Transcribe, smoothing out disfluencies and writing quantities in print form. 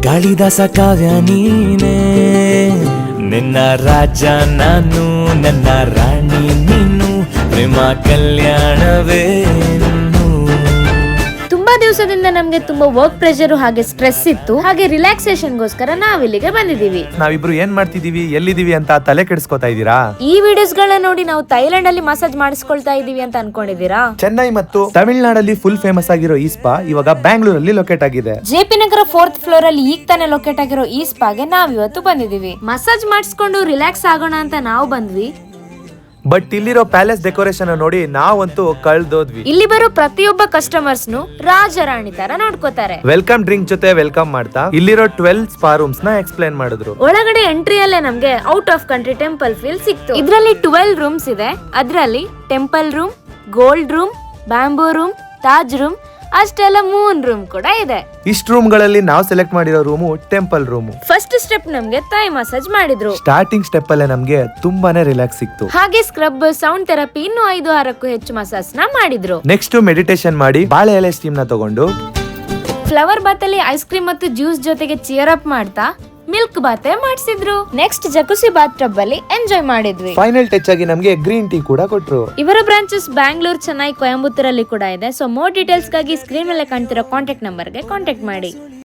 ಕಾಳಿದಾಸ ಕಾವ್ಯ ನೀನೇ, ನಿನ್ನ ರಾಜ ನಾನು, ನನ್ನ ರಾಣಿ ನೀನು, ಪ್ರೇಮ ಕಲ್ಯಾಣವೇ. ತುಂಬಾ ದಿವಸದಿಂದ ನಮ್ಗೆ ತುಂಬಾ ವರ್ಕ್ ಪ್ರೆಷರ್ ಹಾಗೆ ಸ್ಟ್ರೆಸ್ ಇತ್ತು. ಹಾಗೆ ರಿಲ್ಯಾಕ್ಸೇಷನ್ಗೋಸ್ಕರ ನಾವಿಲ್ಲಿಗೆ ಬಂದಿದೀವಿ. ನಾವಿಬ್ರು ಏನ್ ಮಾಡ್ತಿದೀವಿ, ಎಲ್ಲಿದೀವಿ ಅಂತ ತಲೆ ಕೆಡಿಸ್ಕೊತಾ ಇದೀರಾ? ಈ ವಿಡಿಯೋಸ್ ಗಳನ್ನ ನೋಡಿ ನಾವು ಥೈಲ್ಯಾಂಡ್ ಅಲ್ಲಿ ಮಸಾಜ್ ಮಾಡಿಸ್ಕೊಳ್ತಾ ಇದೀವಿ ಅಂತ ಅನ್ಕೊಂಡಿದೀರಾ? ಚೆನ್ನೈ ಮತ್ತು ತಮಿಳುನಾಡಲ್ಲಿ ಫುಲ್ ಫೇಮಸ್ ಆಗಿರೋ ಈ ಸ್ಪಾ ಇವಾಗ ಬ್ಯಾಂಗ್ಳೂರಲ್ಲಿ ಲೊಕೇಟ್ ಆಗಿದೆ. ಜೆಪಿ ನಗರ 4th ಫ್ಲೋರ್ ಅಲ್ಲಿ ಈಗ ತಾನೇ ಲೊಕೇಟ್ ಆಗಿರೋ ಈ ಸ್ಪಾಗೆ ನಾವ್ ಇವತ್ತು ಬಂದಿದೀವಿ. ಮಸಾಜ್ ಮಾಡಿಸ್ಕೊಂಡು ರಿಲ್ಯಾಕ್ಸ್ ಆಗೋಣ ಅಂತ ನಾವು ಬಂದ್ವಿ. ಬಟ್ ಇಲ್ಲಿರೋ ಪ್ಯಾಲೇಸ್ ಡೆಕೋರೇಷನ್ ನೋಡಿ ನಾವಂತೂ ಕಳ್ದೋದ್ವಿ. ಇಲ್ಲಿ ಬರೋ ಪ್ರತಿಯೊಬ್ಬ ಕಸ್ಟಮರ್ಸ್ ನು ರಾಜರಾಣಿ ತರ ನೋಡ್ಕೋತಾರೆ. ವೆಲ್ಕಮ್ ಡ್ರಿಂಕ್ ಜೊತೆ ವೆಲ್ಕಮ್ ಮಾಡ್ತಾ ಇಲ್ಲಿರೋ 12 ಸ್ಪಾ ರೂಮ್ಸ್ ನ ಎಕ್ಸ್ಪ್ಲೈನ್ ಮಾಡಿದ್ರು. ಒಳಗಡೆ ಎಂಟ್ರಿಯಲ್ಲೇ ನಮ್ಗೆ out of country temple feel ಸಿಕ್ತು. ಇದ್ರಲ್ಲಿ 12 ರೂಮ್ಸ್ ಇದೆ. ಅದ್ರಲ್ಲಿ temple room, gold room, bamboo room, Taj room, ಅಷ್ಟೆಲ್ಲ 3 ರೂಮ್ ಕೂಡ ಇದೆ. ಇಷ್ಟು ರೂಮ್ ಗಳಲ್ಲಿ ನಾವು ಸೆಲೆಕ್ಟ್ ಮಾಡಿರೋ room temple room. First step ನಮ್ಗೆ ಥೈ ಮಸಾಜ್ ಮಾಡಿದ್ರು. ಸ್ಟಾರ್ಟಿಂಗ್ ಸ್ಟೆಪ್ ಅಲ್ಲೇ ನಮ್ಗೆ ತುಂಬಾನೇ ರಿಲ್ಯಾಕ್ಸ್ ಸಿಕ್ತು. ಹಾಗೆ ಸ್ಕ್ರಬ್, ಸೌಂಡ್ ಥೆರಪಿ, ಇನ್ನು 5-6ಕ್ಕೂ ಹೆಚ್ಚು ಮಸಾಜ್ ನ ಮಾಡಿದ್ರು. ನೆಕ್ಸ್ಟ್ ಮೆಡಿಟೇಷನ್ ಮಾಡಿ ಬಾಳೆ ಎಲೆ ಸ್ಟೀಮ್ ನ ತಗೊಂಡು ಫ್ಲವರ್ ಬಾತ್ ಅಲ್ಲಿ ಐಸ್ ಕ್ರೀಮ್ ಮತ್ತು ಜ್ಯೂಸ್ ಜೊತೆಗೆ ಚಿಯರ್ ಅಪ್ ಮಾಡ್ತಾ ಮಿಲ್ಕ್ ಬಾತ್ ಮಾಡಿಸಿದ್ರು. ನೆಕ್ಸ್ಟ್ ಜಕುಸಿ ಬಾತ್ ಟಬ್ ಅಲ್ಲಿ ಎಂಜಾಯ್ ಮಾಡಿದ್ವಿ. ಫೈನಲ್ ಟಚ್ ಆಗಿ ನಮ್ಗೆ ಗ್ರೀನ್ ಟೀ ಕೂಡ ಕೊಟ್ರು. ಇವರ ಬ್ರಾಂಚಸ್ ಬ್ಯಾಂಗ್ಳೂರ್, ಚೆನ್ನೈ, ಕೊಯಂಬತ್ತೂರಲ್ಲಿ ಕೂಡ ಇದೆ. ಸೊ ಮೋರ್ ಡೀಟೇಲ್ಸ್ ಗಾಗಿ ಸ್ಕ್ರೀನ್ ಮೇಲೆ ಕಾಣ್ತಿರೋ ಕಾಂಟ್ಯಾಕ್ಟ್ ನಂಬರ್ ಗೆ ಕಾಂಟ್ಯಾಕ್ಟ್ ಮಾಡಿ.